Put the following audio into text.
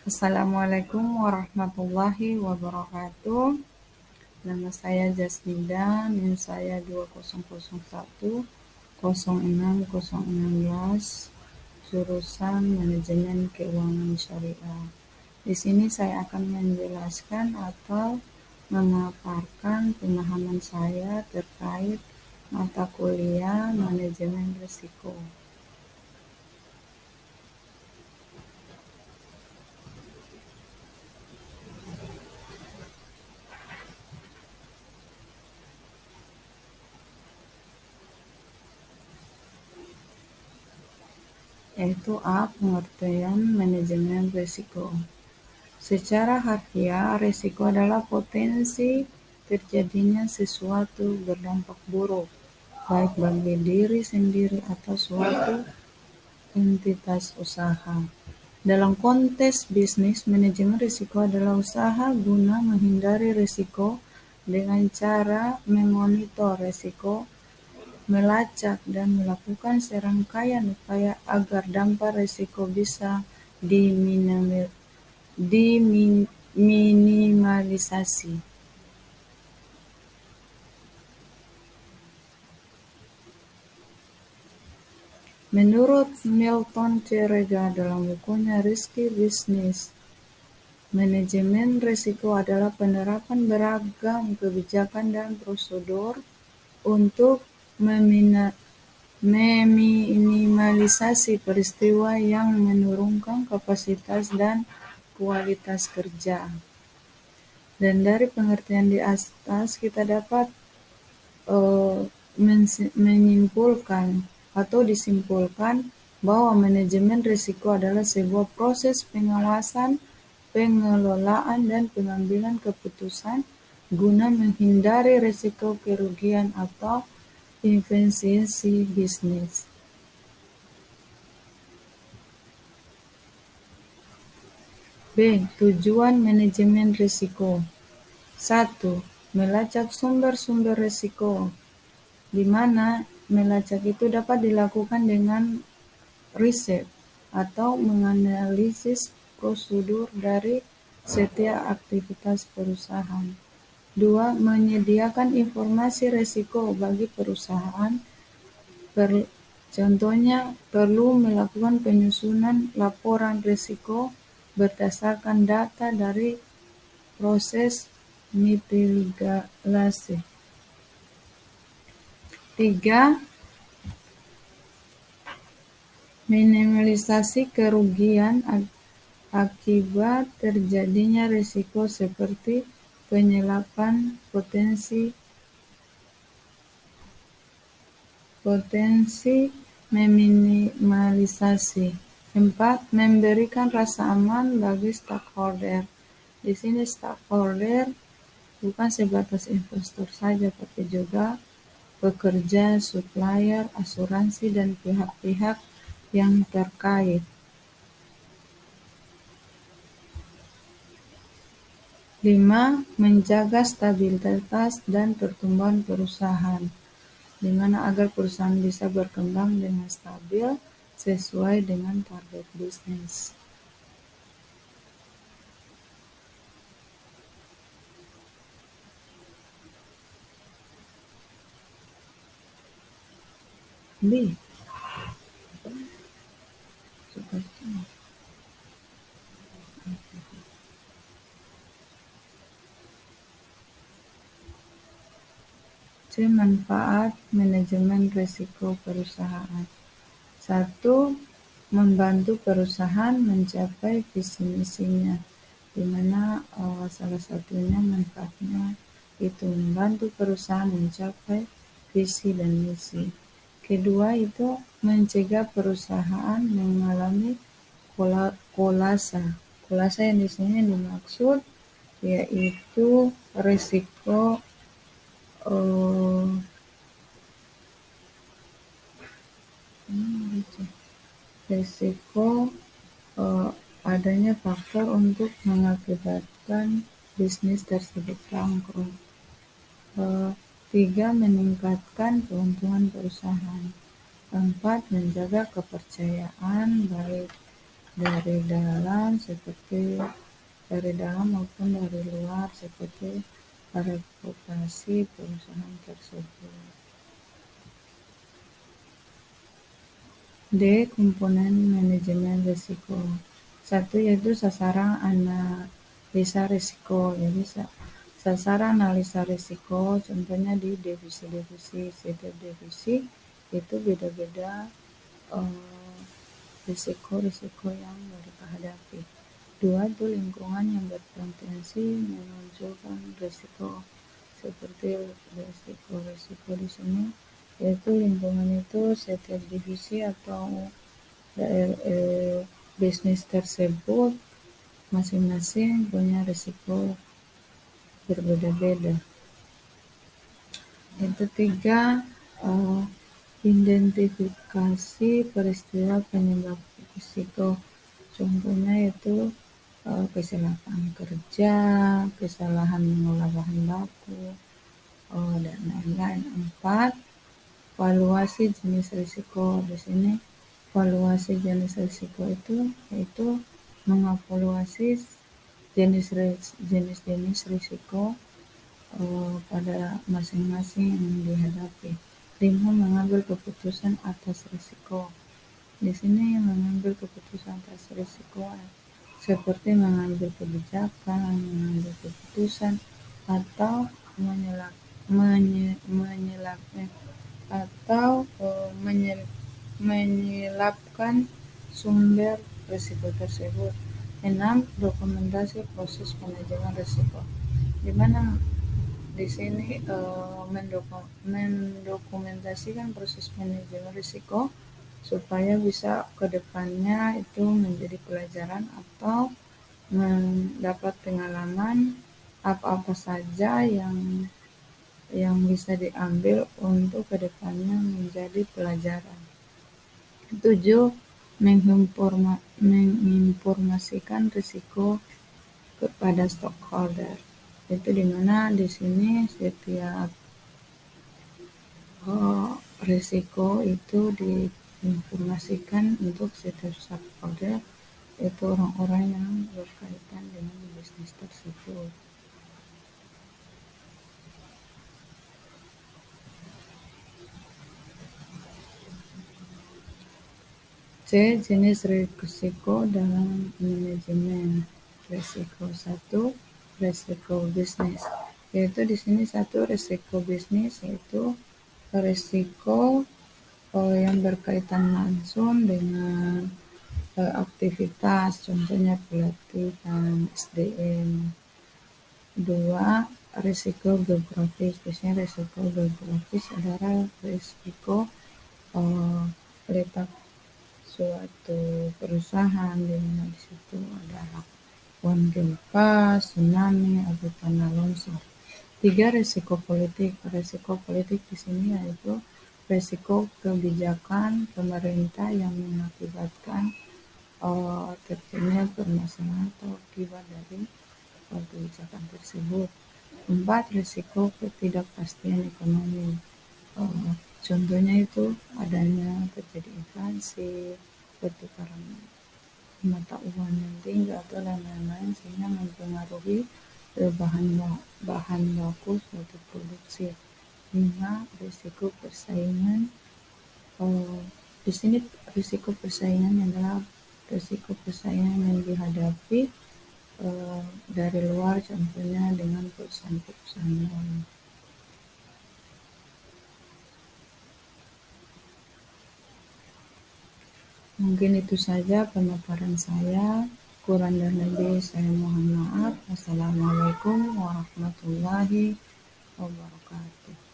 Assalamualaikum warahmatullahi wabarakatuh. Nama saya Jasmida, NIM saya 2001 06 016, jurusan Manajemen Keuangan Syariah. Di sini saya akan menjelaskan atau memaparkan pemahaman saya terkait mata kuliah manajemen risiko. Yaitu pengertian manajemen risiko. Secara harfiah, risiko adalah potensi terjadinya sesuatu berdampak buruk, baik bagi diri sendiri atau suatu entitas usaha. Dalam konteks bisnis, manajemen risiko adalah usaha guna menghindari risiko dengan cara memonitor risiko, melacak dan melakukan serangkaian upaya agar dampak risiko bisa diminimalisasi. Menurut Milton Cerega dalam bukunya Risky Business, manajemen risiko adalah penerapan beragam kebijakan dan prosedur untuk meminimalisasi peristiwa yang menurunkan kapasitas dan kualitas kerja. Dan dari pengertian di atas kita dapat menyimpulkan atau disimpulkan bahwa manajemen risiko adalah sebuah proses pengawasan, pengelolaan, dan pengambilan keputusan guna menghindari risiko kerugian atau efisiensi bisnis. B. Tujuan manajemen risiko. 1. Melacak sumber-sumber risiko, di mana melacak itu dapat dilakukan dengan riset atau menganalisis prosedur dari setiap aktivitas perusahaan. 2. Menyediakan informasi risiko bagi perusahaan. Contohnya, perlu melakukan penyusunan laporan risiko berdasarkan data dari proses mitigasi. 3. Minimalisasi kerugian akibat terjadinya risiko seperti penyerapan potensi meminimalisasi. 4. Memberikan rasa aman bagi stakeholder. Di sini stakeholder bukan sebatas investor saja, tapi juga pekerja, supplier, asuransi, dan pihak-pihak yang terkait. 5. Menjaga stabilitas dan pertumbuhan perusahaan, di mana agar perusahaan bisa berkembang dengan stabil sesuai dengan target bisnis. B. C. Manfaat manajemen risiko perusahaan. 1. Membantu perusahaan mencapai visi misinya, di mana salah satunya manfaatnya itu membantu perusahaan mencapai visi dan misi. Kedua, itu mencegah perusahaan mengalami kolase. Kolase yang di sini dimaksud yaitu risiko adanya faktor untuk mengakibatkan bisnis tersebut bangkrut. 3. Meningkatkan keuntungan perusahaan. 4. Menjaga kepercayaan baik dari dalam seperti dari dalam maupun dari luar seperti reputasi perusahaan tersebut. D. Komponen manajemen risiko. Satu yaitu sasaran analisa risiko. Jadi sasaran analisa risiko contohnya di divisi-divisi. Setiap divisi itu beda-beda risiko-risiko yang mereka hadapi. Dua itu lingkungan yang berpotensi memunculkan risiko. Seperti risiko-risiko di sini yaitu lingkungan itu setiap divisi atau bisnis tersebut masing-masing punya risiko berbeda-beda. Yang ketiga, identifikasi peristiwa penyebab risiko. Contohnya itu kecelakaan kerja, kesalahan mengolah bahan baku, dan lain-lain. 4. Valuasi jenis risiko. Di sini valuasi jenis risiko itu yaitu mengevaluasi jenis-jenis risiko pada masing-masing yang dihadapi. 5. Mengambil keputusan atas risiko. Di sini mengambil keputusan atas risiko seperti mengambil kebijakan, mengambil keputusan atau menyelapkan sumber risiko tersebut. 6. Dokumentasi proses manajemen risiko, di mana di sini mendokumentasikan proses manajemen risiko supaya bisa ke depannya itu menjadi pelajaran atau mendapat pengalaman apa-apa saja yang bisa diambil untuk ke depannya menjadi pelajaran. 7. Menginformasikan risiko kepada stakeholder. Itu dimana di sini setiap risiko itu diinformasikan untuk setiap stakeholder, itu orang-orang yang berkaitan dengan bisnis tersebut. C. Jenis risiko dalam manajemen risiko. 1. Risiko bisnis, yaitu di sini 1 risiko bisnis yaitu risiko yang berkaitan langsung dengan aktivitas, contohnya pelatihan SDM. 2. Risiko geografis. Biasanya risiko geografis adalah risiko letak suatu perusahaan di mana di situ ada rawan gempa, tsunami, atau tanah longsor. 3. Risiko politik. Risiko politik di sini yaitu risiko kebijakan pemerintah yang mengakibatkan terjadinya permasalahan atau akibat dari kebijakan tersebut. 4. Risiko ketidakpastian ekonomi. Contohnya itu adanya terjadi inflasi, pertukaran mata uang yang tinggi atau lain-lain sehingga mempengaruhi bahan baku suatu produksi. 5. Risiko persaingan. Di sini risiko persaingan adalah risiko persaingan yang dihadapi dari luar, contohnya dengan perusahaan-perusahaan lain. Mungkin itu saja pemaparan saya. Kurang dan lebih saya mohon maaf. Wassalamualaikum warahmatullahi wabarakatuh.